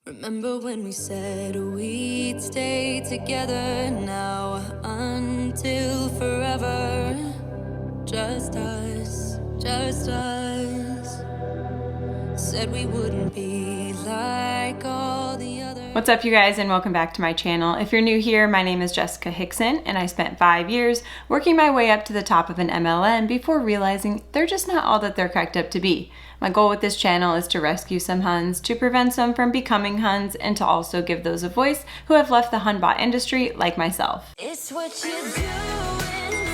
Remember when we said we'd stay together now until forever? Just us, just us. Said we wouldn't be like all the others. What's up, you guys, and welcome back to my channel. If you're new here, my name is Jessica Hickson, and I spent 5 years working my way up to the top of an MLM before realizing they're just not all that they're cracked up to be. My goal with this channel is to rescue some Huns, to prevent some from becoming Huns, and to also give those a voice who have left the Hun-bot industry like myself. It's what you do,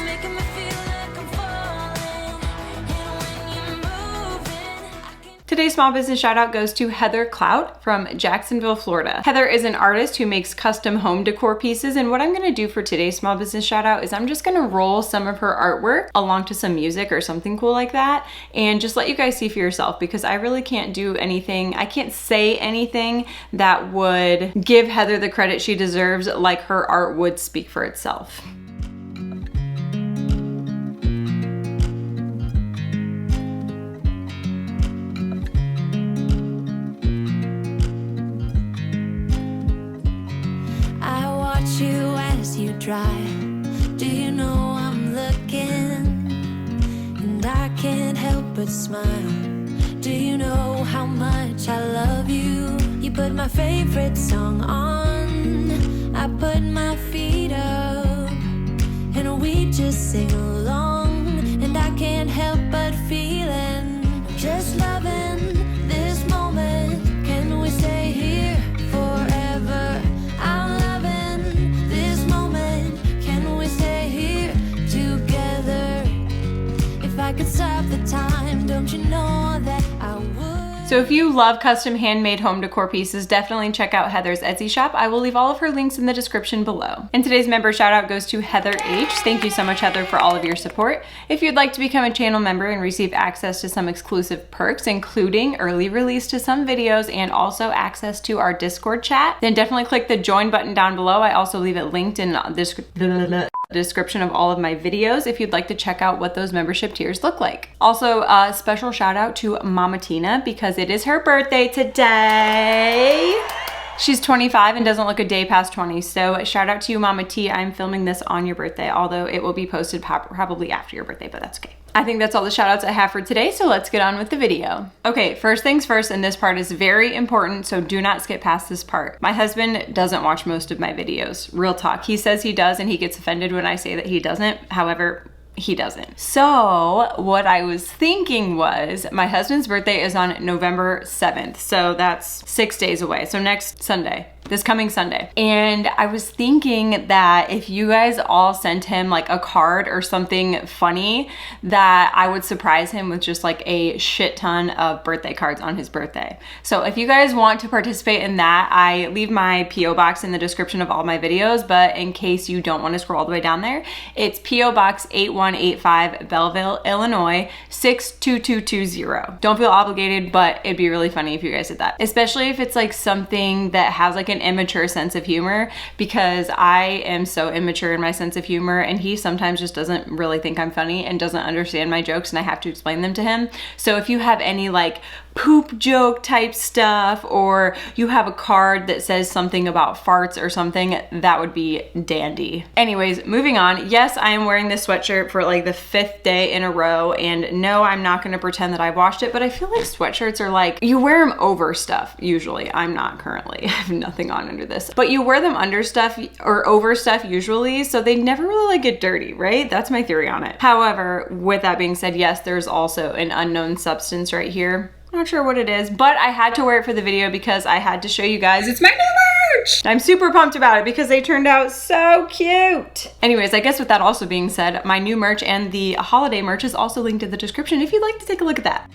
making me feel like I'm falling. And when you're moving, I can... Today's small business shout out goes to Heather Clout from Jacksonville, Florida. Heather is an artist who makes custom home decor pieces, and what I'm gonna do for today's small business shout out is I'm just gonna roll some of her artwork along to some music or something cool like that and just let you guys see for yourself, because I really can't do anything, I can't say anything that would give Heather the credit she deserves like her art would speak for itself. You as you drive, do you know I'm looking? And I can't help but smile. Do you know how much I love you? You put my favorite song on, I put my feet up, and we just sing along. And I can't help but feeling, just loving this moment. Can we stay here forever? I'm loving this moment. Can we stay here together? If I could stop the time, don't you know that I would? So if you love custom handmade home decor pieces, definitely check out Heather's Etsy shop. I will leave all of her links in the description below. And today's member shout out goes to Heather H. Thank you so much, Heather, for all of your support. If you'd like to become a channel member and receive access to some exclusive perks, including early release to some videos and also access to our Discord chat, then definitely click the join button down below. I also leave it linked in the description of all of my videos if you'd like to check out what those membership tiers look like. Also, a special shout out to Mama Tina, because it is her birthday today. She's 25 and doesn't look a day past 20, so shout out to you, Mama T. I'm filming this on your birthday, although it will be posted probably after your birthday, but that's okay. I think that's all the shout outs I have for today, so let's get on with the video. Okay, first things first, and this part is very important, so do not skip past this part. My husband doesn't watch most of my videos, real talk. He says he does, and he gets offended when I say that he doesn't. However, he doesn't. So what I was thinking was, my husband's birthday is on November 7th, so that's 6 days away. So next Sunday. This coming Sunday. And I was thinking that if you guys all sent him like a card or something funny, that I would surprise him with just like a shit ton of birthday cards on his birthday. So if you guys want to participate in that, I leave my PO box in the description of all my videos, but in case you don't want to scroll all the way down there, it's PO Box 8185 Belleville, Illinois 62220. Don't feel obligated, but it'd be really funny if you guys did that. Especially if it's like something that has like an immature sense of humor, because I am so immature in my sense of humor, and he sometimes just doesn't really think I'm funny and doesn't understand my jokes, and I have to explain them to him. So if you have any like poop joke type stuff, or you have a card that says something about farts or something, that would be dandy. Anyways, moving on. Yes, I am wearing this sweatshirt for like the 5th day in a row, and no, I'm not gonna pretend that I washed it, but I feel like sweatshirts are like, you wear them over stuff usually. I'm not currently, I have nothing on under this, but you wear them under stuff or over stuff usually, so they never really like get dirty, right? That's my theory on it. However, with that being said, yes, there's also an unknown substance right here. Not sure what it is, but I had to wear it for the video because I had to show you guys it's my new merch. I'm super pumped about it because they turned out so cute. Anyways, I guess with that also being said, my new merch and the holiday merch is also linked in the description if you'd like to take a look at that.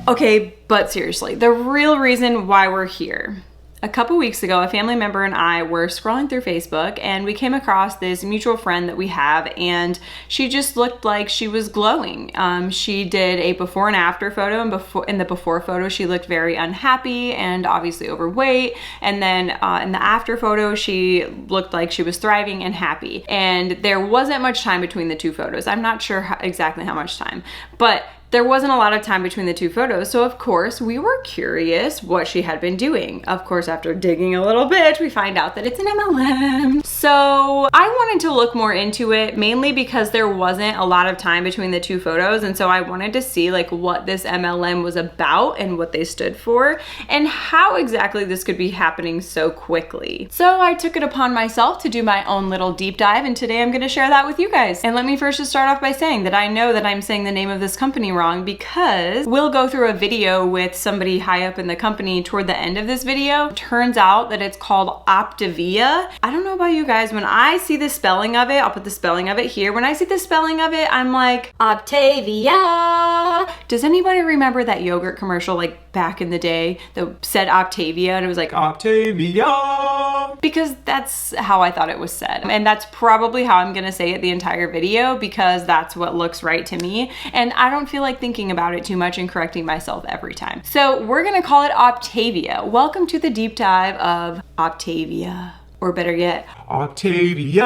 Okay, but seriously, the real reason why we're here A couple weeks ago, a family member and I were scrolling through Facebook and we came across this mutual friend that we have, and she just looked like she was glowing. She did a before and after photo, and in the before photo she looked very unhappy and obviously overweight, and then in the after photo she looked like she was thriving and happy. And there wasn't much time between the two photos. I'm not sure exactly how much time, but there wasn't a lot of time between the two photos, so of course we were curious what she had been doing. Of course, after digging a little bit, we find out that it's an MLM. So I wanted to look more into it, mainly because there wasn't a lot of time between the two photos, and so I wanted to see like what this MLM was about and what they stood for, and how exactly this could be happening so quickly. So I took it upon myself to do my own little deep dive, and today I'm gonna share that with you guys. And let me first just start off by saying that I know that I'm saying the name of this company wrong, because we'll go through a video with somebody high up in the company toward the end of this video. Turns out that it's called Optavia. I don't know about you guys, when I see the spelling of it, I'll put the spelling of it here. When I see the spelling of it, I'm like, Optavia. Does anybody remember that yogurt commercial like back in the day that said Optavia and it was like Optavia? Because that's how I thought it was said. And that's probably how I'm gonna say it the entire video, because that's what looks right to me. And I don't feel like thinking about it too much and correcting myself every time. So we're gonna call it Optavia. Welcome to the deep dive of Optavia, or better yet, Optavia.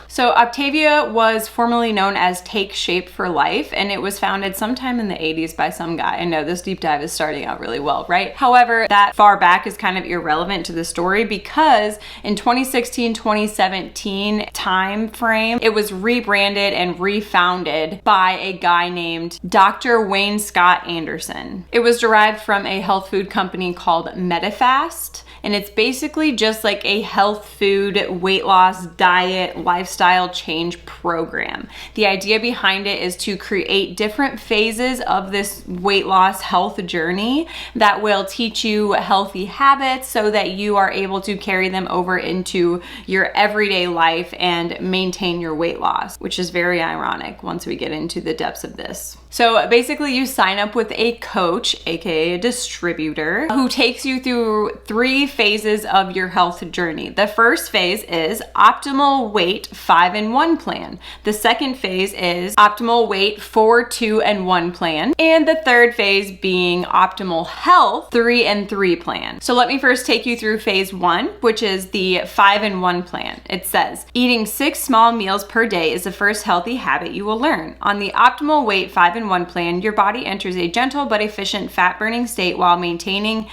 So Optavia was formerly known as Take Shape for Life, and it was founded sometime in the 80s by some guy. I know this deep dive is starting out really well, right? However, that far back is kind of irrelevant to the story, because in 2016-2017 time frame, it was rebranded and refounded by a guy named Dr. Wayne Scott Anderson. It was derived from a health food company called Medifast, and it's basically just like a health food, weight loss, diet, lifestyle change program. The idea behind it is to create different phases of this weight loss health journey that will teach you healthy habits so that you are able to carry them over into your everyday life and maintain your weight loss, which is very ironic once we get into the depths of this. So basically you sign up with a coach, aka a distributor, who takes you through 3 phases of your health journey. The first phase is optimal weight 5-in-1 plan. The second phase is optimal weight 4-2-1 plan. And the third phase being optimal health 3-in-3 plan. So let me first take you through phase 1, which is the 5-in-1 plan. It says, eating 6 small meals per day is the first healthy habit you will learn. On the optimal weight 5-in-1 plan, your body enters a gentle but efficient fat burning state while maintaining,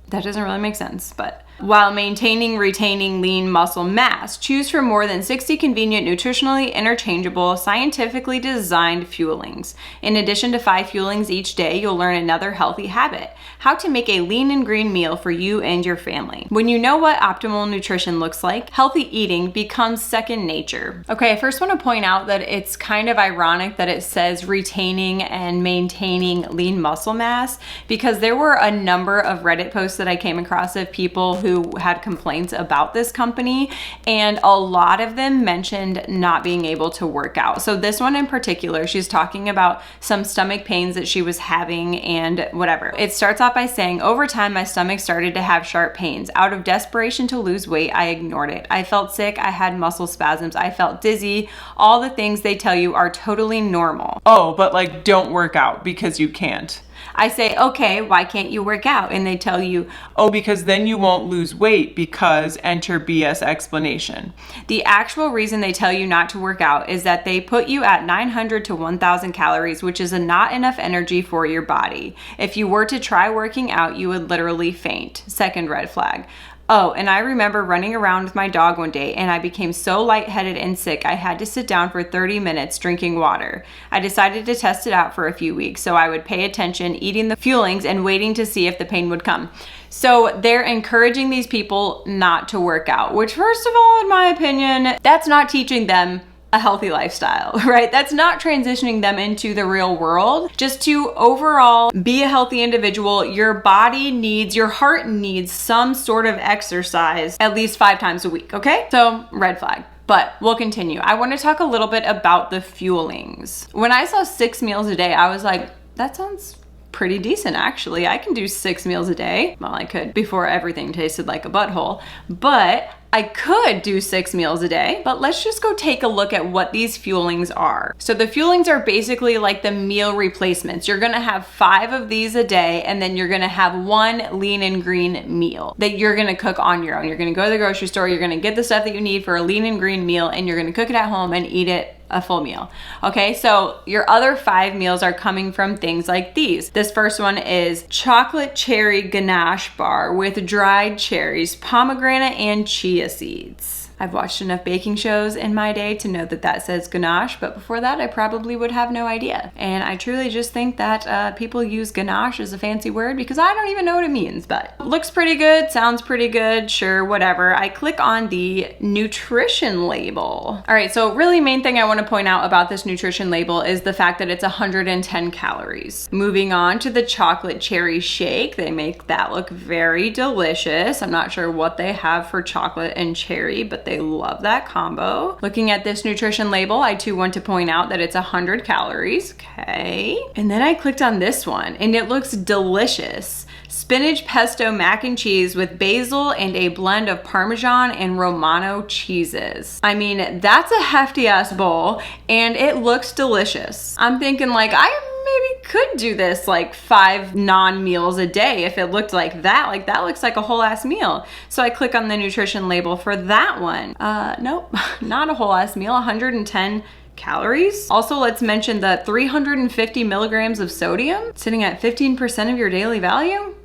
that doesn't really make sense, but while retaining lean muscle mass. Choose from more than 60 convenient, nutritionally interchangeable, scientifically designed fuelings. In addition to 5 fuelings each day, you'll learn another healthy habit: how to make a lean and green meal for you and your family. When you know what optimal nutrition looks like, healthy eating becomes second nature. Okay, I first want to point out that it's kind of ironic that it says retaining and maintaining lean muscle mass, because there were a number of Reddit posts that I came across of people who had complaints about this company, and a lot of them mentioned not being able to work out. So this one in particular, she's talking about some stomach pains that she was having and whatever. It starts off by saying, over time, my stomach started to have sharp pains. Out of desperation to lose weight, I ignored it. I felt sick, I had muscle spasms, I felt dizzy, all the things they tell you are totally normal. Oh, but like, don't work out because you can't. I say, okay, why can't you work out? And they tell you, oh, because then you won't lose weight, because enter BS explanation. The actual reason they tell you not to work out is that they put you at 900 to 1,000 calories, which is not enough energy for your body. If you were to try working out, you would literally faint. Second red flag. Oh, and I remember running around with my dog one day and I became so lightheaded and sick I had to sit down for 30 minutes drinking water. I decided to test it out for a few weeks so I would pay attention, eating the fuelings and waiting to see if the pain would come. So they're encouraging these people not to work out, which first of all, in my opinion, that's not teaching them a healthy lifestyle, right? That's not transitioning them into the real world. Just to overall be a healthy individual, your body needs, your heart needs some sort of exercise at least 5 times a week, okay? So red flag. But we'll continue. I want to talk a little bit about the fuelings. When I saw 6 meals a day, I was like, that sounds pretty decent actually. I can do 6 meals a day. Well, I could before everything tasted like a butthole, but I could do 6 meals a day. But let's just go take a look at what these fuelings are. So the fuelings are basically like the meal replacements. You're gonna have 5 of these a day, and then you're gonna have 1 lean and green meal that you're gonna cook on your own. You're gonna go to the grocery store, you're gonna get the stuff that you need for a lean and green meal, and you're gonna cook it at home and eat it a full meal. Okay, so your other 5 meals are coming from things like these. This first one is chocolate cherry ganache bar with dried cherries, pomegranate, and chia seeds. I've watched enough baking shows in my day to know that that says ganache, but before that I probably would have no idea. And I truly just think that people use ganache as a fancy word because I don't even know what it means, but looks pretty good, sounds pretty good, sure, whatever. I click on the nutrition label. All right, so really main thing I want to point out about this nutrition label is the fact that it's 110 calories. Moving on to the chocolate cherry shake, they make that look very delicious. I'm not sure what they have for chocolate and cherry, but they love that combo. Looking at this nutrition label, I too want to point out that it's 100 calories, okay? And then I clicked on this one and it looks delicious. Spinach pesto mac and cheese with basil and a blend of Parmesan and Romano cheeses. I mean, that's a hefty ass bowl and it looks delicious. I'm thinking like, I maybe could do this like 5 non-meals a day if it looked like that. Like that looks like a whole ass meal. So I click on the nutrition label for that one. Nope, not a whole ass meal, 110 calories. Also, let's mention the 350 milligrams of sodium, sitting at 15% of your daily value.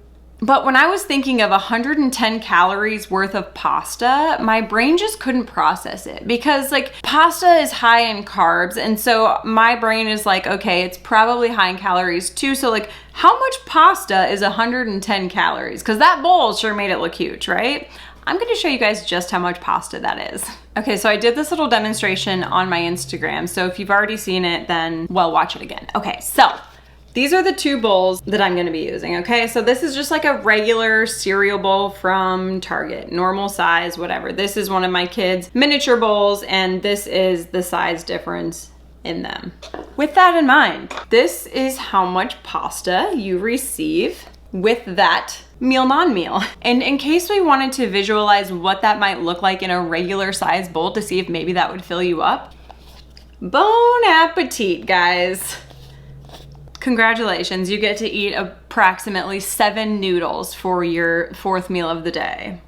But when I was thinking of 110 calories worth of pasta, my brain just couldn't process it because like pasta is high in carbs. And so my brain is like, okay, it's probably high in calories too. So like how much pasta is 110 calories? Because that bowl sure made it look huge, right? I'm gonna show you guys just how much pasta that is. Okay, so I did this little demonstration on my Instagram. So if you've already seen it, then well, watch it again. Okay, so these are the 2 bowls that I'm gonna be using, okay? So this is just like a regular cereal bowl from Target, normal size, whatever. This is one of my kids' miniature bowls, and this is the size difference in them. With that in mind, this is how much pasta you receive with that meal non-meal. And in case we wanted to visualize what that might look like in a regular size bowl to see if maybe that would fill you up, bon appetit, guys. Congratulations, you get to eat approximately 7 noodles for your 4th meal of the day.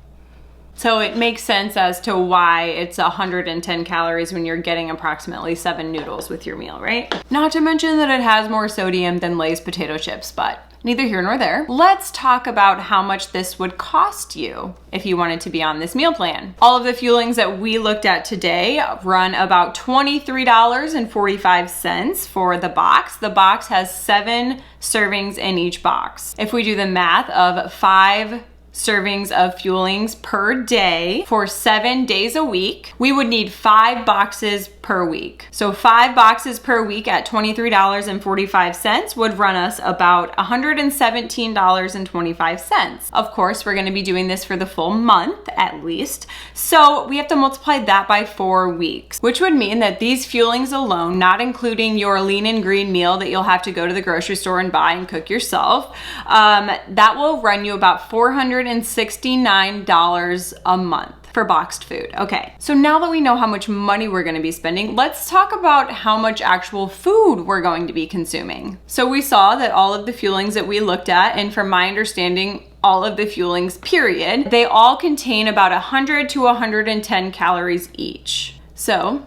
So it makes sense as to why it's 110 calories when you're getting approximately 7 noodles with your meal, right? Not to mention that it has more sodium than Lay's potato chips, but neither here nor there. Let's talk about how much this would cost you if you wanted to be on this meal plan. All of the fuelings that we looked at today run about $23.45 for the box. The box has 7 servings in each box. If we do the math of 5 servings of fuelings per day for 7 days a week, we would need 5 boxes per week. So 5 boxes per week at $23.45 would run us about $117.25. Of course, we're gonna be doing this for the full month at least. So we have to multiply that by 4 weeks, which would mean that these fuelings alone, not including your lean and green meal that you'll have to go to the grocery store and buy and cook yourself, that will run you about $469 a month for boxed food. Okay, so now that we know how much money we're gonna be spending, let's talk about how much actual food we're going to be consuming. So we saw that all of the fuelings that we looked at, and from my understanding, all of the fuelings period, they all contain about 100 to 110 calories each. So,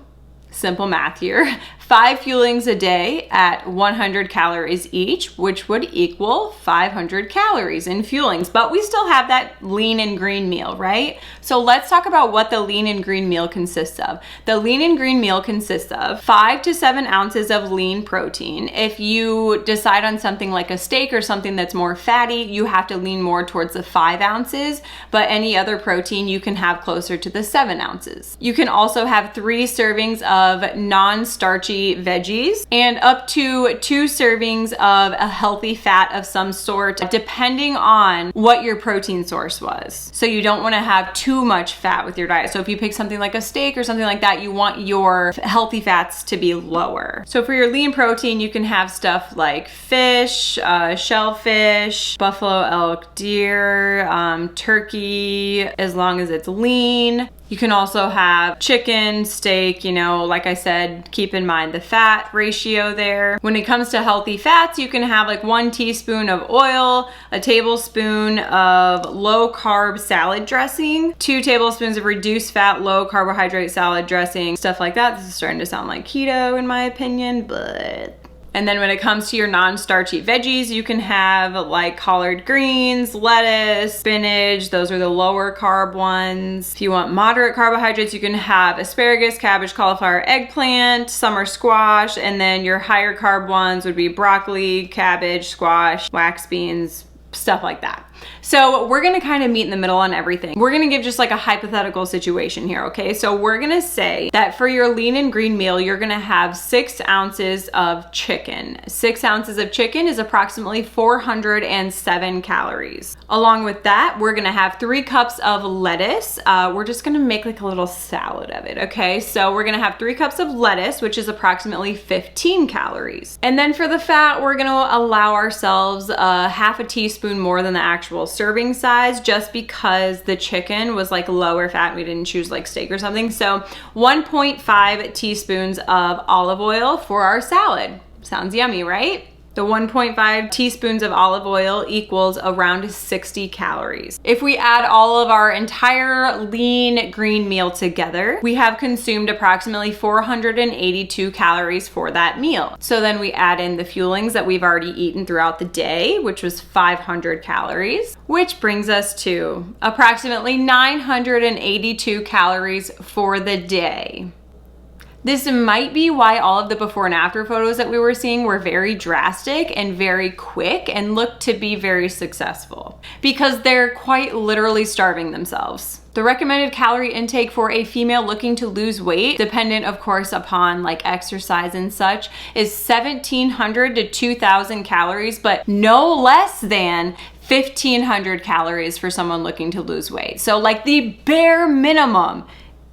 simple math here. 5 fuelings a day at 100 calories each, which would equal 500 calories in fuelings, but we still have that lean and green meal, right? So let's talk about what the lean and green meal consists of. The lean and green meal consists of 5 to 7 ounces of lean protein. If you decide on something like a steak or something that's more fatty, you have to lean more towards the 5 ounces, but any other protein you can have closer to the 7 ounces. You can also have 3 servings of of non-starchy veggies and up to 2 servings of a healthy fat of some sort, depending on what your protein source was. So you don't want to have too much fat with your diet. So if you pick something like a steak or something like that, you want your healthy fats to be lower. So for your lean protein, you can have stuff like fish, shellfish, buffalo, elk, deer, turkey, as long as it's lean. You can also have chicken, steak, you know, like I said, keep in mind the fat ratio there. When it comes to healthy fats, you can have like 1 teaspoon of oil, a tablespoon of low carb salad dressing, 2 tablespoons of reduced fat, low carbohydrate salad dressing, stuff like that. This is starting to sound like keto in my opinion, but... And then when it comes to your non-starchy veggies, you can have like collard greens, lettuce, spinach. Those are the lower carb ones. If you want moderate carbohydrates, you can have asparagus, cabbage, cauliflower, eggplant, summer squash. And then your higher carb ones would be broccoli, cabbage, squash, wax beans, stuff like that. So we're gonna kind of meet in the middle on everything. We're gonna give just like a hypothetical situation here, okay? So we're gonna say that for your lean and green meal, you're gonna have 6 ounces of chicken. 6 ounces of chicken is approximately 407 calories. Along with that, we're gonna have 3 cups of lettuce. We're just gonna make like a little salad of it, okay? So we're gonna have 3 cups of lettuce, which is approximately 15 calories. And then for the fat, we're gonna allow ourselves half a teaspoon more than the actual serving size, just because the chicken was like lower fat. We didn't choose like steak or something. So 1.5 teaspoons of olive oil for our salad. Sounds yummy, right? The 1.5 teaspoons of olive oil equals around 60 calories. If we add all of our entire lean green meal together, we have consumed approximately 482 calories for that meal. So then we add in the fuelings that we've already eaten throughout the day, which was 500 calories, which brings us to approximately 982 calories for the day. This might be why all of the before and after photos that we were seeing were very drastic and very quick and looked to be very successful, because they're quite literally starving themselves. The recommended calorie intake for a female looking to lose weight, dependent of course upon like exercise and such, is 1,700 to 2,000 calories, but no less than 1,500 calories for someone looking to lose weight. So like the bare minimum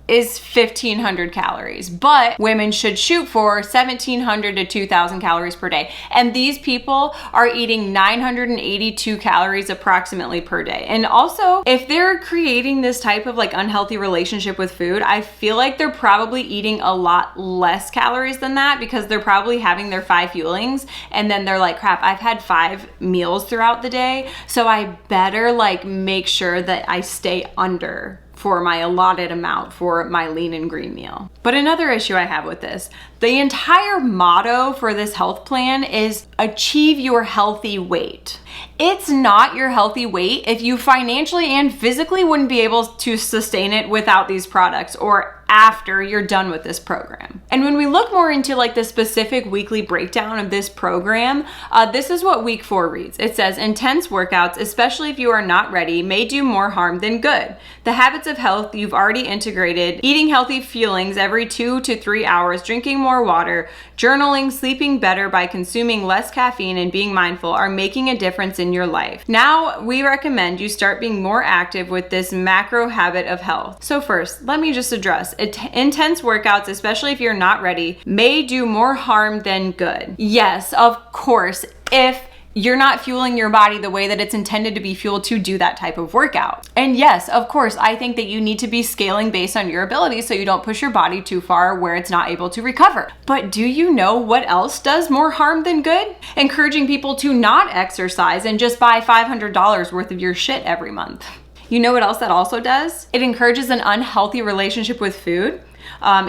is 1,500 calories, but women should shoot for 1,700 to 2,000 calories per day. And these people are eating 982 calories approximately per day. And also, if they're creating this type of like unhealthy relationship with food, I feel like they're probably eating a lot less calories than that, because they're probably having their 5 fuelings and then they're like, crap, I've had 5 meals throughout the day, so I better like make sure that I stay under for my allotted amount for my lean and green meal. But another issue I have with this, the entire motto for this health plan is achieve your healthy weight. It's not your healthy weight if you financially and physically wouldn't be able to sustain it without these products or after you're done with this program. And when we look more into like the specific weekly breakdown of this program, this is what week 4 reads. It says, intense workouts, especially if you are not ready, may do more harm than good. The habits of health you've already integrated, eating healthy fuelings every 2 to 3 hours, drinking more water, journaling, sleeping better by consuming less caffeine, and being mindful are making a difference in your life. Now, we recommend you start being more active with this macro habit of health. So first, let me just address intense workouts, especially if you're not ready, may do more harm than good. Yes, of course, if you're not fueling your body the way that it's intended to be fueled to do that type of workout. And yes, of course, I think that you need to be scaling based on your ability so you don't push your body too far where it's not able to recover. But do you know what else does more harm than good? Encouraging people to not exercise and just buy $500 worth of your shit every month. You know what else that also does? It encourages an unhealthy relationship with food,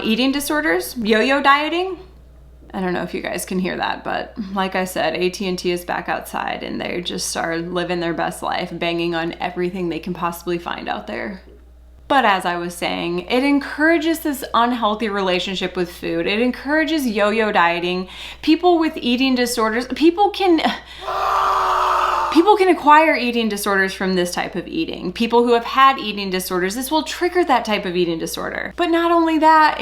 eating disorders, yo-yo dieting. I don't know if you guys can hear that, but like I said, AT&T is back outside and they just are living their best life, banging on everything they can possibly find out there. But as I was saying, it encourages this unhealthy relationship with food. It encourages yo-yo dieting. People with eating disorders, people can... People can acquire eating disorders from this type of eating. People who have had eating disorders, this will trigger that type of eating disorder. But not only that,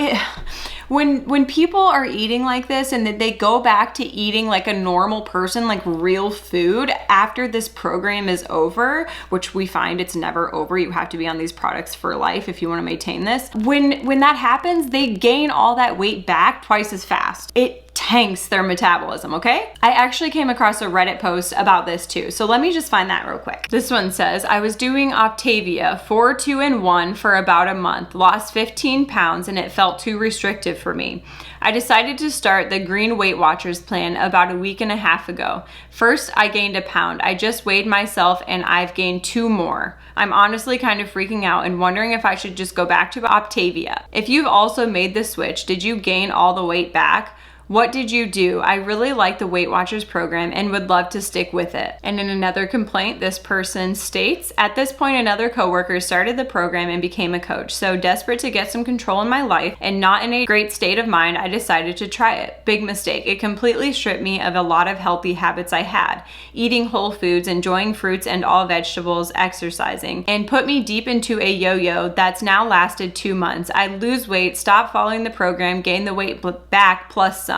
when people are eating like this and that they go back to eating like a normal person, like real food after this program is over, which we find it's never over. You have to be on these products for life if you want to maintain this. When that happens, they gain all that weight back twice as fast. It tanks their metabolism, okay? I actually came across a Reddit post about this too, so let me just find that real quick. This one says, I was doing Optavia 4, 2, and 1 for about a month, lost 15 pounds, and it felt too restrictive for me. I decided to start the Green Weight Watchers plan about a week and a half ago. First, I gained a pound. I just weighed myself and I've gained 2 more. I'm honestly kind of freaking out and wondering if I should just go back to Optavia. If you've also made the switch, did you gain all the weight back? What did you do? I really like the Weight Watchers program and would love to stick with it. And in another complaint, this person states, at this point, another coworker started the program and became a coach. So desperate to get some control in my life and not in a great state of mind, I decided to try it. Big mistake. It completely stripped me of a lot of healthy habits I had. Eating whole foods, enjoying fruits and all vegetables, exercising, and put me deep into a yo-yo that's now lasted 2 months. I lose weight, stop following the program, gain the weight back plus some.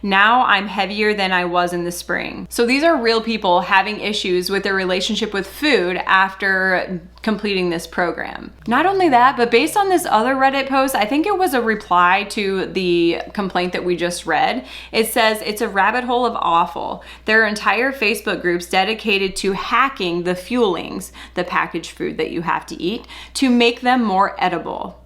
Now I'm heavier than I was in the spring. So these are real people having issues with their relationship with food after completing this program. Not only that, but based on this other Reddit post, I think it was a reply to the complaint that we just read. It says it's a rabbit hole of awful. There are entire Facebook groups dedicated to hacking the fuelings, the packaged food that you have to eat, to make them more edible.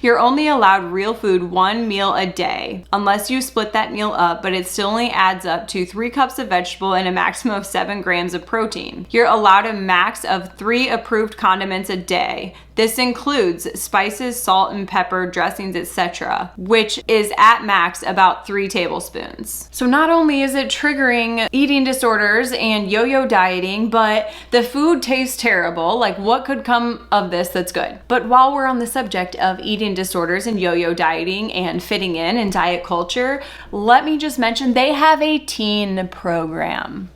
You're only allowed real food 1 meal a day, unless you split that meal up, but it still only adds up to 3 cups of vegetable and a maximum of 7 grams of protein. You're allowed a max of 3 approved condiments a day. This includes spices, salt and pepper, dressings, etc., which is at max about 3 tablespoons. So not only is it triggering eating disorders and yo-yo dieting, but the food tastes terrible. Like, what could come of this that's good? But while we're on the subject of eating disorders and yo-yo dieting and fitting in and diet culture, let me just mention they have a teen program.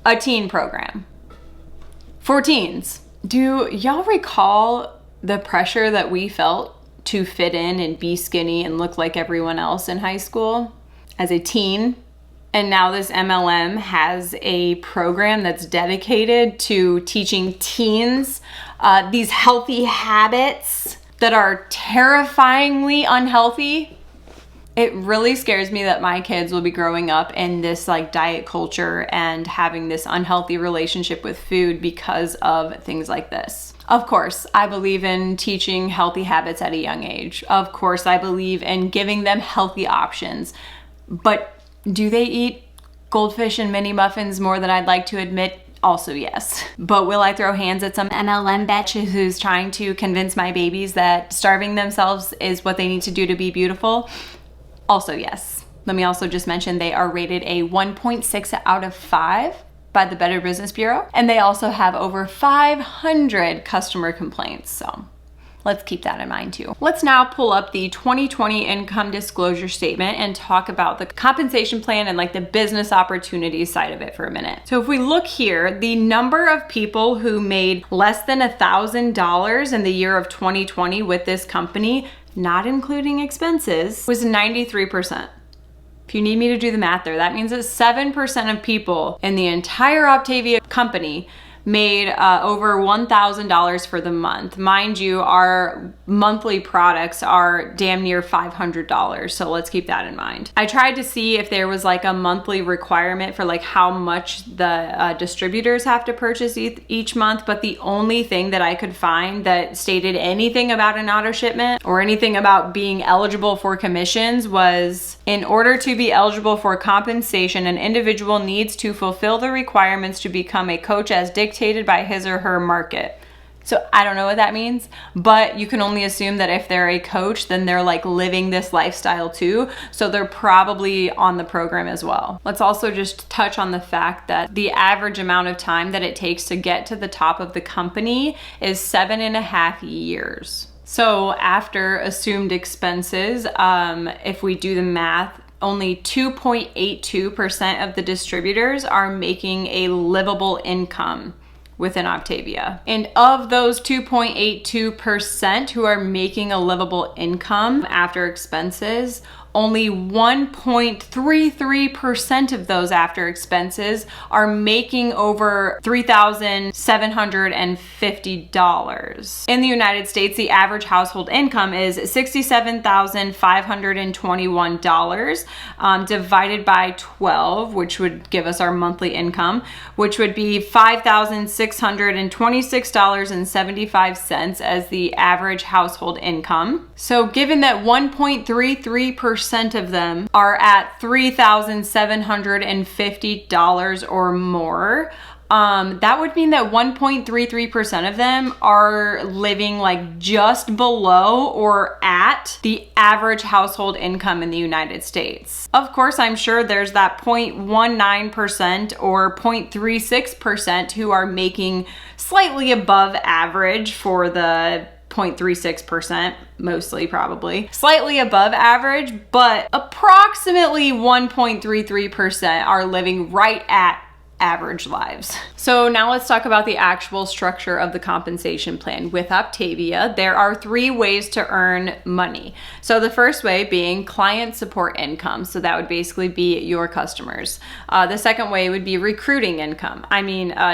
A teen program for teens. Do y'all recall the pressure that we felt to fit in and be skinny and look like everyone else in high school as a teen? And now this MLM has a program that's dedicated to teaching teens these healthy habits that are terrifyingly unhealthy. It really scares me that my kids will be growing up in this like diet culture and having this unhealthy relationship with food because of things like this. Of course, I believe in teaching healthy habits at a young age. Of course, I believe in giving them healthy options. But do they eat goldfish and mini muffins more than I'd like to admit? Also, yes. But will I throw hands at some MLM bitch who's trying to convince my babies that starving themselves is what they need to do to be beautiful? Also, yes. Let me also just mention they are rated a 1.6 out of 5 by the Better Business Bureau. And they also have over 500 customer complaints. So let's keep that in mind too. Let's now pull up the 2020 income disclosure statement and talk about the compensation plan and like the business opportunities side of it for a minute. So if we look here, the number of people who made less than $1,000 in the year of 2020 with this company, not including expenses, was 93%. If you need me to do the math there, that means that 7% of people in the entire Optavia company made over $1,000 for the month. Mind you, our monthly products are damn near $500, so let's keep that in mind. I tried to see if there was like a monthly requirement for like how much the distributors have to purchase each month, but the only thing that I could find that stated anything about an auto shipment or anything about being eligible for commissions was, in order to be eligible for compensation, an individual needs to fulfill the requirements to become a coach as dictated by his or her market. So I don't know what that means, but you can only assume that if they're a coach, then they're like living this lifestyle too. So they're probably on the program as well. Let's also just touch on the fact that the average amount of time that it takes to get to the top of the company is 7.5 years. So after assumed expenses, if we do the math, only 2.82% of the distributors are making a livable income within Optavia. And of those 2.82% who are making a livable income after expenses, only 1.33% of those after expenses are making over $3,750. In the United States, the average household income is $67,521 divided by 12, which would give us our monthly income, which would be $5,626.75 as the average household income. So given that 1.33% of them are at $3,750 or more, that would mean that 1.33% of them are living like just below or at the average household income in the United States. Of course, I'm sure there's that 0.19% or 0.36% who are making slightly above average for the 0.36%, mostly probably. Slightly above average, but approximately 1.33% are living right at average lives. So now let's talk about the actual structure of the compensation plan. With Optavia, there are 3 ways to earn money. So the first way being client support income. So that would basically be your customers. The second way would be recruiting income.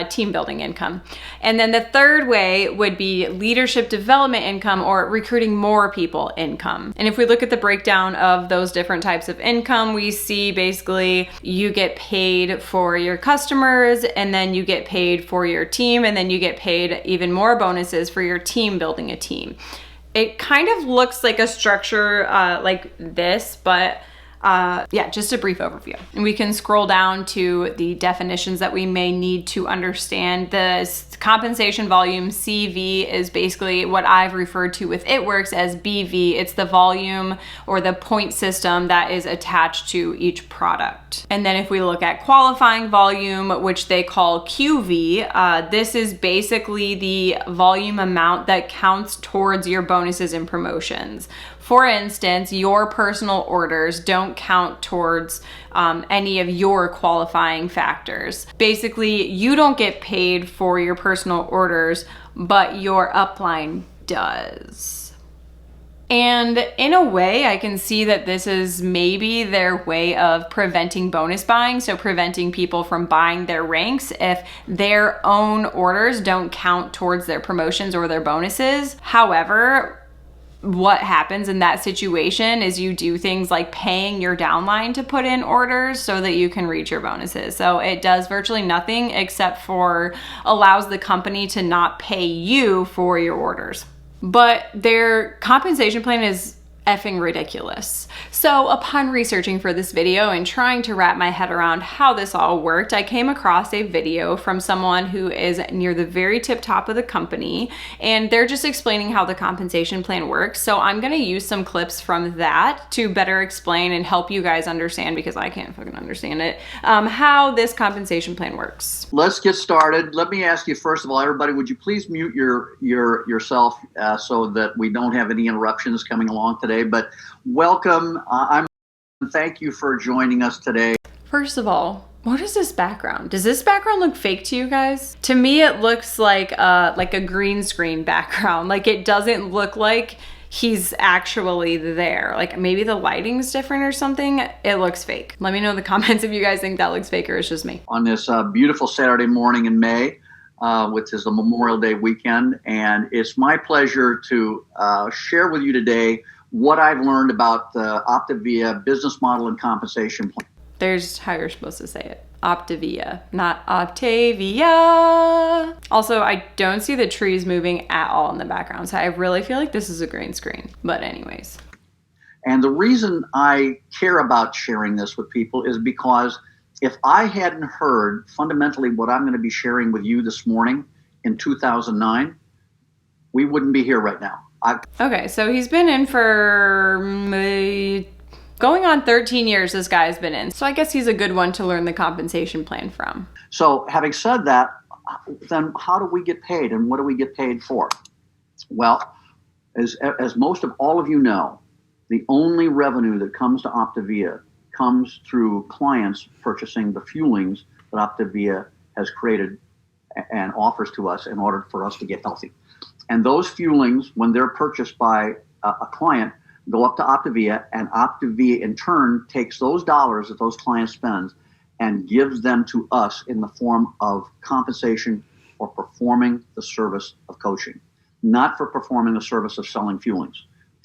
Team building income. And then the third way would be leadership development income or recruiting more people income. And if we look at the breakdown of those different types of income, we see basically you get paid for your customers, and then you get paid for your team, and then you get paid even more bonuses for your team building a team. It kind of looks like a structure like this, but just a brief overview. And we can scroll down to the definitions that we may need to understand. The compensation volume, CV, is basically what I've referred to with It Works as BV. It's the volume or the point system that is attached to each product. And then if we look at qualifying volume, which they call QV, this is basically the volume amount that counts towards your bonuses and promotions. For instance, your personal orders don't count towards any of your qualifying factors. Basically, you don't get paid for your personal orders, but your upline does. And in a way, I can see that this is maybe their way of preventing bonus buying, so preventing people from buying their ranks if their own orders don't count towards their promotions or their bonuses. However, what happens in that situation is you do things like paying your downline to put in orders so that you can reach your bonuses. So it does virtually nothing except for allows the company to not pay you for your orders. But their compensation plan is effing ridiculous. So upon researching for this video and trying to wrap my head around how this all worked, I came across a video from someone who is near the very tip top of the company, and they're just explaining how the compensation plan works. So I'm gonna use some clips from that to better explain and help you guys understand, because I can't fucking understand it, how this compensation plan works. Let's get started. Let me ask you, first of all, everybody, would you please mute yourself so that we don't have any interruptions coming along today? But welcome. Thank you for joining us today. First of all, what is this background? Does this background look fake to you guys? To me, it looks like a green screen background. Like, it doesn't look like he's actually there. Like, maybe the lighting's different or something. It looks fake. Let me know in the comments if you guys think that looks fake or it's just me. On this beautiful Saturday morning in May, which is the Memorial Day weekend, and it's my pleasure to share with you today what I've learned about the Optavia business model and compensation plan. There's how you're supposed to say it. Optavia, not Optavia. Also, I don't see the trees moving at all in the background, so I really feel like this is a green screen. But anyways. And the reason I care about sharing this with people is because if I hadn't heard fundamentally what I'm going to be sharing with you this morning in 2009, we wouldn't be here right now. Okay, so he's been in for going on 13 years this guy's been in. So I guess he's a good one to learn the compensation plan from. So having said that, then how do we get paid and what do we get paid for? Well, as most of all of you know, the only revenue that comes to Optavia comes through clients purchasing the fuelings that Optavia has created and offers to us in order for us to get healthy. And those fuelings, when they're purchased by a client, go up to Optavia, and Optavia in turn takes those dollars that those clients spend and gives them to us in the form of compensation for performing the service of coaching, not for performing the service of selling fuelings.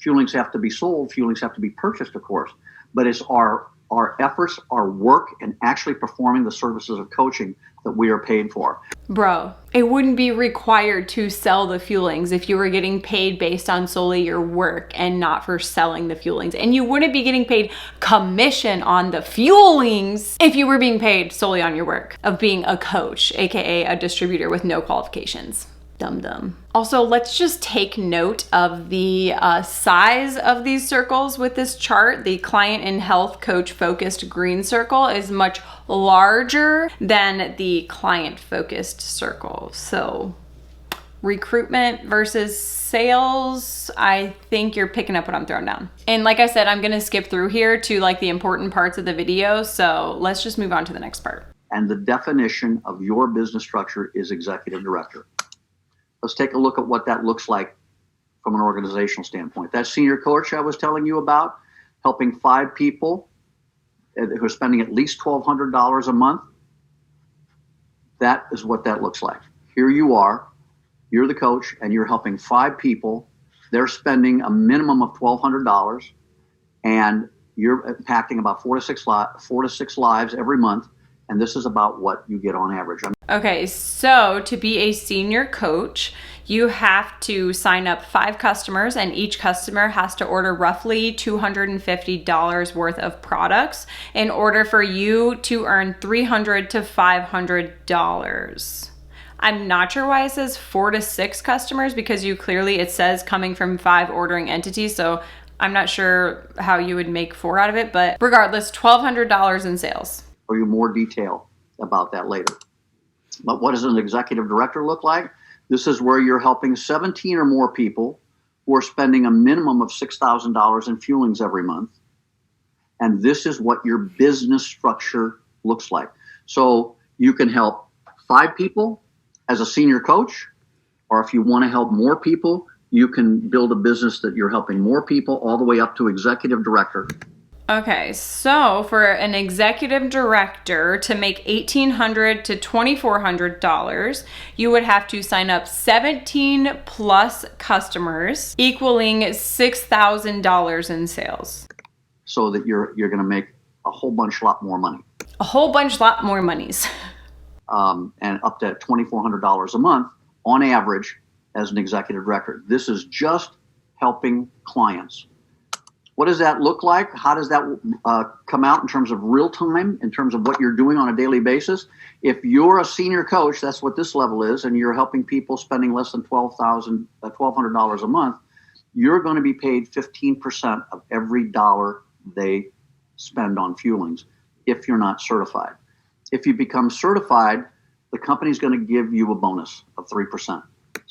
Fuelings have to be sold, fuelings have to be purchased, of course, but it's our efforts, our work, and actually performing the services of coaching that we are paid for. Bro, it wouldn't be required to sell the fuelings if you were getting paid based on solely your work and not for selling the fuelings. And you wouldn't be getting paid commission on the fuelings if you were being paid solely on your work of being a coach, aka a distributor with no qualifications. Dum-dum. Also, let's just take note of the size of these circles with this chart. The client and health coach focused green circle is much larger than the client focused circle. So recruitment versus sales, I think you're picking up what I'm throwing down. And like I said, I'm gonna skip through here to like the important parts of the video. So let's just move on to the next part. And the definition of your business structure is executive director. Let's take a look at what that looks like from an organizational standpoint. That senior coach I was telling you about, helping 5 people who are spending at least $1,200 a month, that is what that looks like. Here you are, you're the coach, and you're helping 5 people. They're spending a minimum of $1,200, and you're impacting about 4 to 6 lives every month. And this is about what you get on average. Okay, so to be a senior coach, you have to sign up 5 customers, and each customer has to order roughly $250 worth of products in order for you to earn $300 to $500. I'm not sure why it says 4 to 6 customers, because it says coming from 5 ordering entities. So I'm not sure how you would make 4 out of it, but regardless, $1,200 in sales. For you more detail about that later. But what does an executive director look like? This is where you're helping 17 or more people who are spending a minimum of $6,000 in fuelings every month. And this is what your business structure looks like. So you can help 5 people as a senior coach, or if you want to help more people, you can build a business that you're helping more people all the way up to executive director. Okay, so for an executive director to make $1,800 to $2,400, you would have to sign up 17 plus customers, equaling $6,000 in sales. So that you're going to make a whole lot more money. A whole lot more monies. And up to $2,400 a month on average as an executive director. This is just helping clients. What does that look like? How does that come out in terms of real time, in terms of what you're doing on a daily basis? If you're a senior coach, that's what this level is, and you're helping people spending less than $1,200 a month, you're going to be paid 15% of every dollar they spend on fuelings if you're not certified. If you become certified, the company's going to give you a bonus of 3%.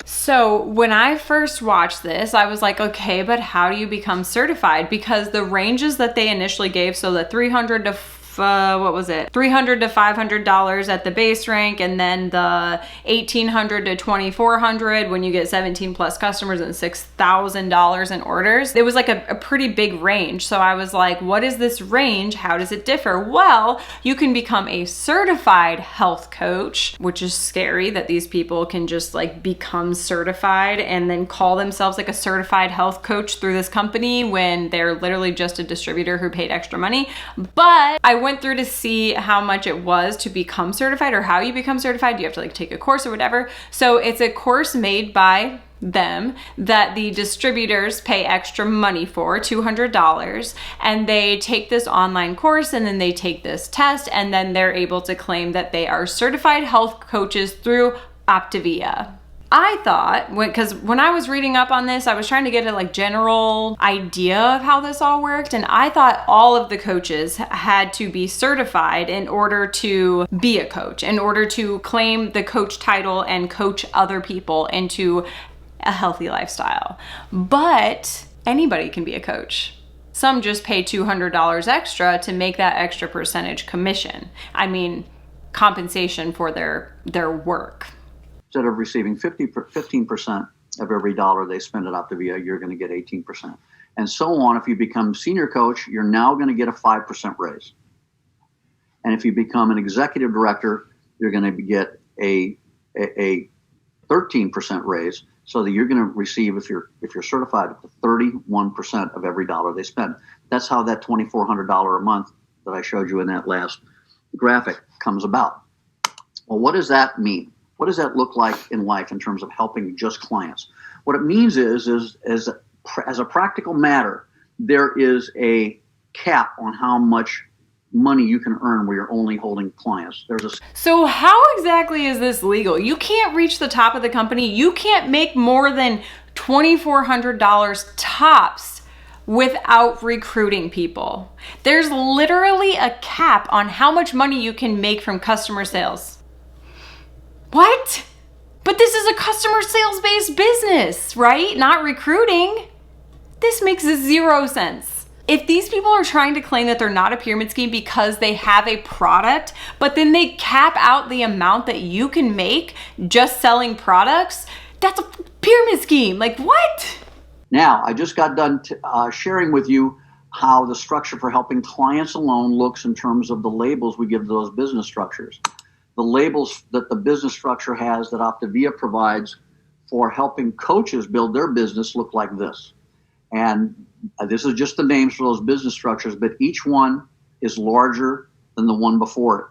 So when I first watched this, I was like, okay, but how do you become certified? Because the ranges that they initially gave, so the $300 to $300 to $500 at the base rank, and then the $1,800 to $2,400 when you get 17 plus customers and $6,000 in orders. It was like a pretty big range. So I was like, what is this range? How does it differ? Well, you can become a certified health coach, which is scary that these people can just like become certified and then call themselves like a certified health coach through this company when they're literally just a distributor who paid extra money. But I went through to see how much it was to become certified, or how you become certified. You have to like take a course or whatever. So it's a course made by them that the distributors pay extra money for, $200, and they take this online course, and then they take this test, and then they're able to claim that they are certified health coaches through Optavia. I thought, because when I was reading up on this, I was trying to get a like general idea of how this all worked, and I thought all of the coaches had to be certified in order to be a coach, in order to claim the coach title and coach other people into a healthy lifestyle. But anybody can be a coach. Some just pay $200 extra to make that extra percentage commission. I mean, compensation for their work. Instead of receiving 15% of every dollar they spend at Optavia, you're going to get 18%. And so on. If you become senior coach, you're now going to get a 5% raise. And if you become an executive director, you're going to get a 13% raise, so that you're going to receive, if you're certified, 31% of every dollar they spend. That's how that $2,400 a month that I showed you in that last graphic comes about. Well, what does that mean? What does that look like in life in terms of helping just clients? What it means is as a practical matter, there is a cap on how much money you can earn where you're only holding clients. So how exactly is this legal? You can't reach the top of the company. You can't make more than $2,400 tops without recruiting people. There's literally a cap on how much money you can make from customer sales. What? But this is a customer sales-based business, right? Not recruiting. This makes zero sense. If these people are trying to claim that they're not a pyramid scheme because they have a product, but then they cap out the amount that you can make just selling products, that's a pyramid scheme. Like, what? Now, I just got done sharing with you how the structure for helping clients alone looks in terms of the labels we give to those business structures. The labels that the business structure has that Optavia provides for helping coaches build their business look like this. And this is just the names for those business structures, but each one is larger than the one before it.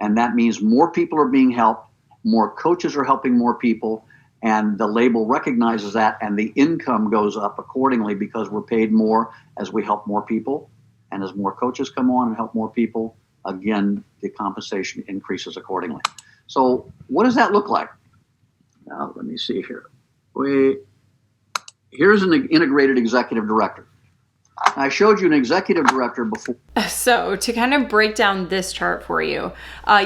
And that means more people are being helped, more coaches are helping more people, and the label recognizes that, and the income goes up accordingly because we're paid more as we help more people. And as more coaches come on and help more people, again, the compensation increases accordingly. So what does that look like? Now, let me see here. Here's an integrated executive director. I showed you an executive director before. So to kind of break down this chart for you,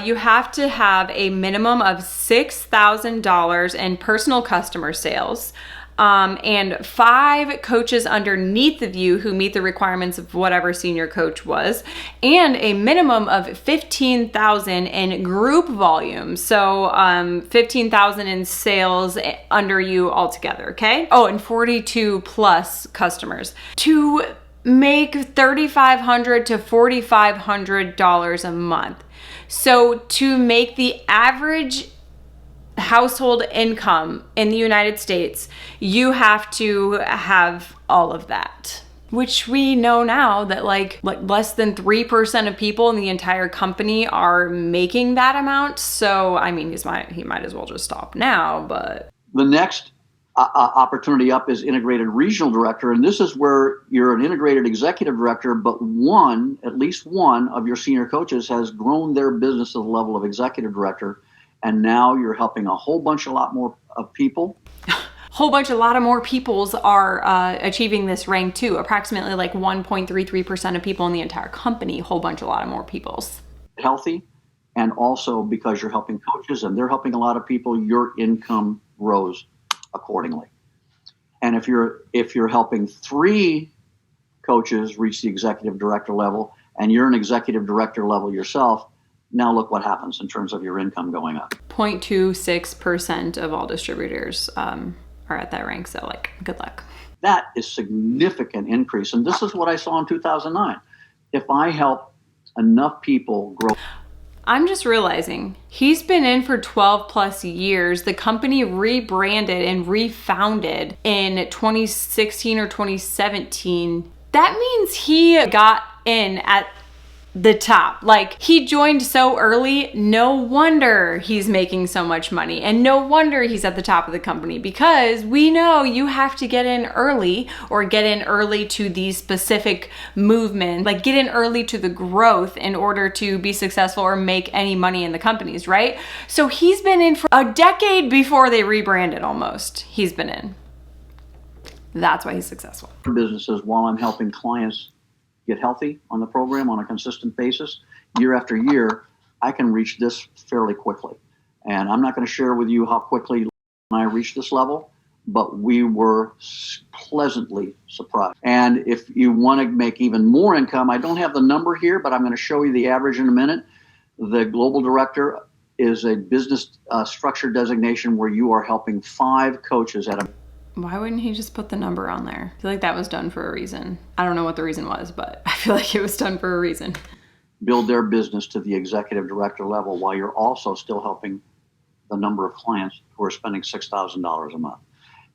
you have to have a minimum of $6,000 in personal customer sales, and 5 coaches underneath of you who meet the requirements of whatever senior coach was, and a minimum of 15,000 in group volume. So 15,000 in sales under you altogether, okay? Oh, and 42 plus customers. To make $3,500 to $4,500 a month. So to make the average household income in the United States, you have to have all of that, which we know now that like less than 3% of people in the entire company are making that amount. So I mean, he might as well just stop now. But the next opportunity up is integrated regional director, and this is where you're an integrated executive director, but at least one of your senior coaches has grown their business to the level of executive director. And now you're helping a whole bunch, a lot more of people. A lot of more peoples are achieving this rank too. Approximately like 1.33% of people in the entire company, a lot of more peoples. Healthy, and also because you're helping coaches and they're helping a lot of people, your income grows accordingly. And if you're helping 3 coaches reach the executive director level, and you're an executive director level yourself, now look what happens in terms of your income going up. 0.26% of all distributors are at that rank. So like, good luck. That is significant increase. And this is what I saw in 2009. If I help enough people grow. I'm just realizing he's been in for 12 plus years. The company rebranded and refounded in 2016 or 2017. That means he got in at the top. Like, he joined so early, no wonder he's making so much money, and no wonder he's at the top of the company, because we know you have to get in early, or get in early to these specific movements, like get in early to the growth in order to be successful or make any money in the companies, right? So he's been in for a decade before they rebranded almost. He's been in. That's why he's successful. Businesses, while I'm helping clients get healthy on the program on a consistent basis, year after year, I can reach this fairly quickly. And I'm not going to share with you how quickly I reach this level, but we were pleasantly surprised. And if you want to make even more income, I don't have the number here, but I'm going to show you the average in a minute. The global director is a business structure designation where you are helping 5 coaches at a... Why wouldn't he just put the number on there? I feel like that was done for a reason. I don't know what the reason was, but I feel like it was done for a reason. Build their business to the executive director level while you're also still helping the number of clients who are spending $6,000 a month.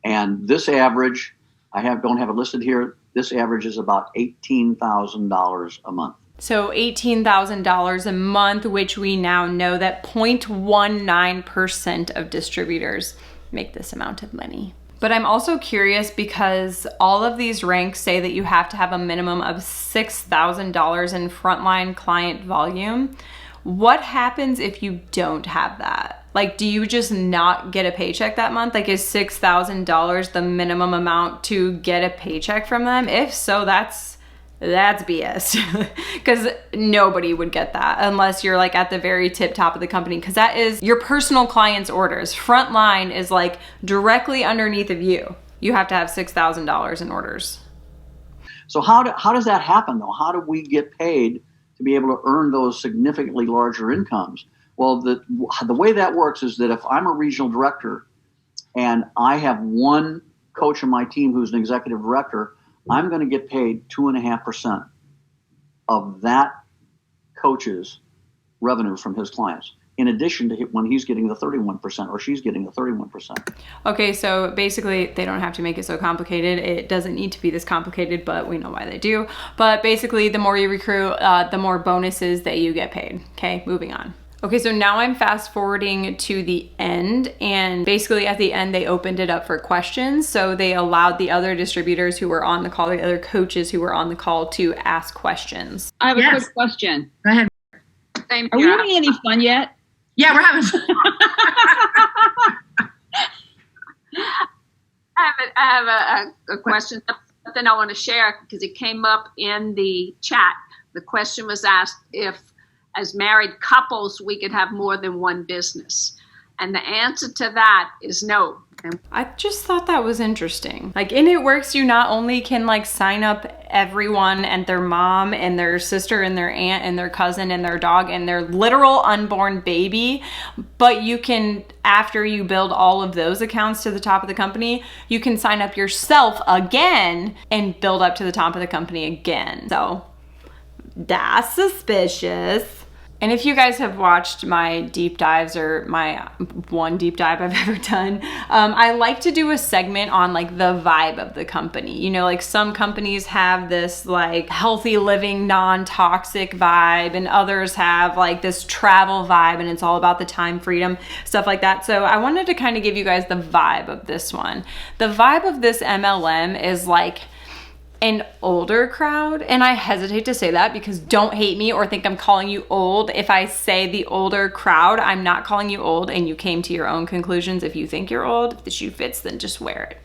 And this average, don't have it listed here, this average is about $18,000 a month. So $18,000 a month, which we now know that 0.19% of distributors make this amount of money. But I'm also curious because all of these ranks say that you have to have a minimum of $6,000 in frontline client volume. What happens if you don't have that? Like, do you just not get a paycheck that month? Like, is $6,000 the minimum amount to get a paycheck from them? If so, that's BS, because nobody would get that unless you're like at the very tip top of the company, because that is your personal client's orders. Frontline is like directly underneath of you. You have to have $6,000 in orders. So how does that happen though? How do we get paid to be able to earn those significantly larger incomes? Well, the way that works is that if I'm a regional director and I have one coach on my team who's an executive director, I'm going to get paid 2.5% of that coach's revenue from his clients, in addition to when he's getting the 31% or she's getting the 31%. Okay, so basically they don't have to make it so complicated. It doesn't need to be this complicated, but we know why they do. But basically, the more you recruit, the more bonuses that you get paid. Okay, moving on. Okay, so now I'm fast forwarding to the end, and basically at the end, they opened it up for questions. So they allowed the other distributors who were on the call, the other coaches who were on the call, to ask questions. I have a quick question. Go ahead. Are we having any fun yet? Yeah, we're having fun. I have a question, something I want to share because it came up in the chat. The question was asked if, as married couples, we could have more than one business. And the answer to that is no. I just thought that was interesting. Like, in It Works, you not only can like sign up everyone and their mom and their sister and their aunt and their cousin and their dog and their literal unborn baby, but you can, after you build all of those accounts to the top of the company, you can sign up yourself again and build up to the top of the company again. So that's suspicious. And if you guys have watched my deep dives or my one deep dive I've ever done, I like to do a segment on like the vibe of the company. You know, like some companies have this like healthy living, non-toxic vibe, and others have like this travel vibe and it's all about the time freedom, stuff like that. So I wanted to kind of give you guys the vibe of this one. The vibe of this MLM is like an older crowd, and I hesitate to say that because don't hate me or think I'm calling you old. If I say the older crowd, I'm not calling you old, and you came to your own conclusions. If you think you're old, if the shoe fits, then just wear it.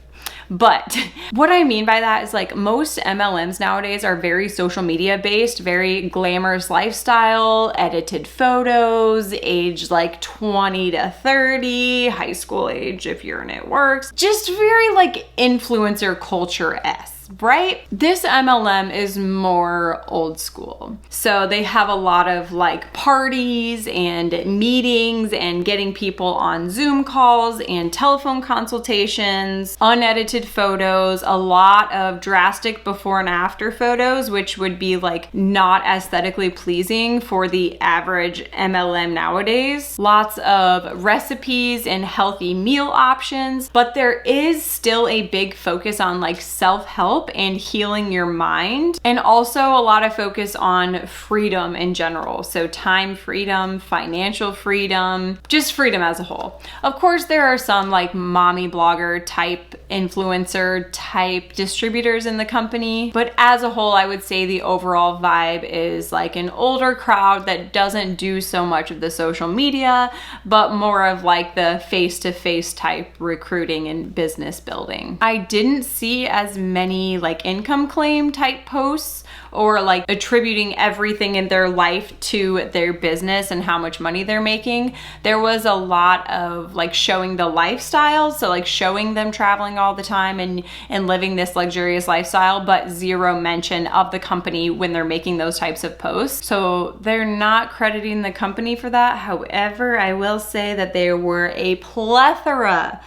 But what I mean by that is like most MLMs nowadays are very social media based, very glamorous lifestyle, edited photos, age like 20 to 30, high school age if you're in It Works, just very like influencer culture-esque. Right? This MLM is more old school. So they have a lot of like parties and meetings and getting people on Zoom calls and telephone consultations, unedited photos, a lot of drastic before and after photos, which would be like not aesthetically pleasing for the average MLM nowadays. Lots of recipes and healthy meal options, but there is still a big focus on like self-help and healing your mind, and also a lot of focus on freedom in general. So time freedom, financial freedom, just freedom as a whole. Of course, there are some like mommy blogger type, influencer type distributors in the company, but as a whole, I would say the overall vibe is like an older crowd that doesn't do so much of the social media, but more of like the face-to-face type recruiting and business building. I didn't see as many any like income claim type posts or like attributing everything in their life to their business and how much money they're making. There was a lot of like showing the lifestyle, so like showing them traveling all the time and living this luxurious lifestyle, but zero mention of the company when they're making those types of posts. So they're not crediting the company for that. However, I will say that there were a plethora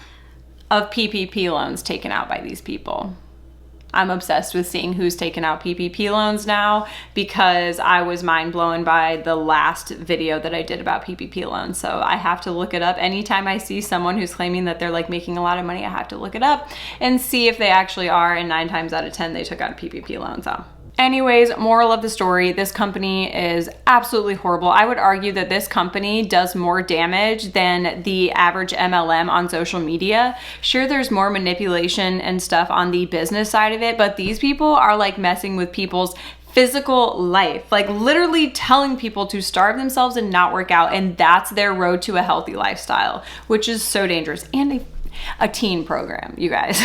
of PPP loans taken out by these people. I'm obsessed with seeing who's taken out PPP loans now because I was mind blown by the last video that I did about PPP loans. So I have to look it up. Anytime I see someone who's claiming that they're like making a lot of money, I have to look it up and see if they actually are. And 9 times out of 10, they took out a PPP loan. So anyways, moral of the story, this company is absolutely horrible. I would argue that this company does more damage than the average MLM on social media. Sure, there's more manipulation and stuff on the business side of it, but these people are like messing with people's physical life, like literally telling people to starve themselves and not work out, and that's their road to a healthy lifestyle, which is so dangerous. And a teen program, you guys.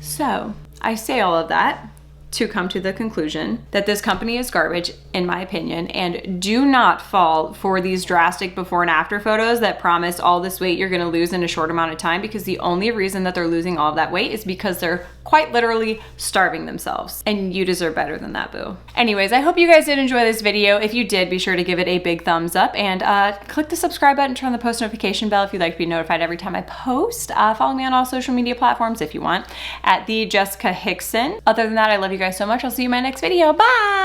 So I say all of that to come to the conclusion that this company is garbage, in my opinion, and do not fall for these drastic before and after photos that promise all this weight you're gonna lose in a short amount of time, because the only reason that they're losing all of that weight is because they're quite literally starving themselves, and you deserve better than that, boo. Anyways, I hope you guys did enjoy this video. If you did, be sure to give it a big thumbs up and click the subscribe button, turn on the post notification bell if you'd like to be notified every time I post. Follow me on all social media platforms if you want, at the Jessica Hickson. Other than that, I love you guys so much. I'll see you in my next video. Bye!